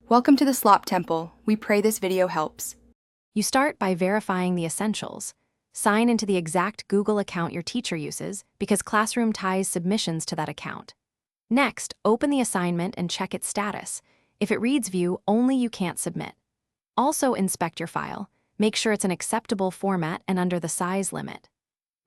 Welcome to the Slop Temple. We pray this video helps. You start by verifying the essentials. Sign into the exact Google account your teacher uses because Classroom ties submissions to that account. Next, open the assignment and check its status. If it reads View only, you can't submit. Also inspect your file. Make sure it's an acceptable format and under the size limit.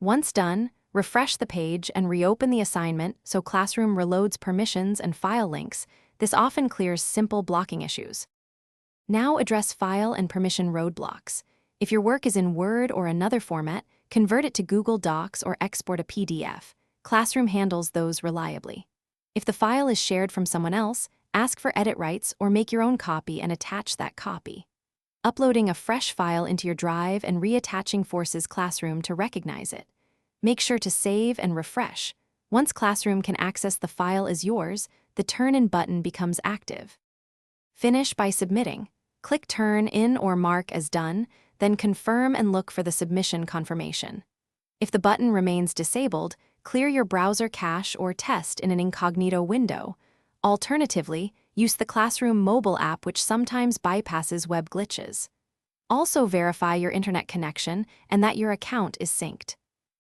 Once done, refresh the page and reopen the assignment so Classroom reloads permissions and file links. This often clears simple blocking issues. Now address file and permission roadblocks. If your work is in Word or another format, convert it to Google Docs or export a PDF. Classroom handles those reliably. If the file is shared from someone else, ask for edit rights or make your own copy and attach that copy. Uploading a fresh file into your drive and reattaching forces Classroom to recognize it. Make sure to save and refresh. Once Classroom can access the file as yours, the Turn In button becomes active. Finish by submitting. Click Turn In or Mark as done, then confirm and look for the submission confirmation. If the button remains disabled, clear your browser cache or test in an incognito window. Alternatively, use the Classroom mobile app, which sometimes bypasses web glitches. Also verify your internet connection and that your account is synced.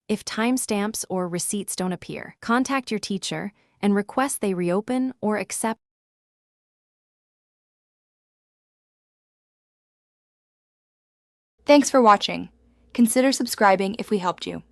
If timestamps or receipts don't appear, contact your teacher and request they reopen or accept. Thanks for watching. Consider subscribing if we helped you.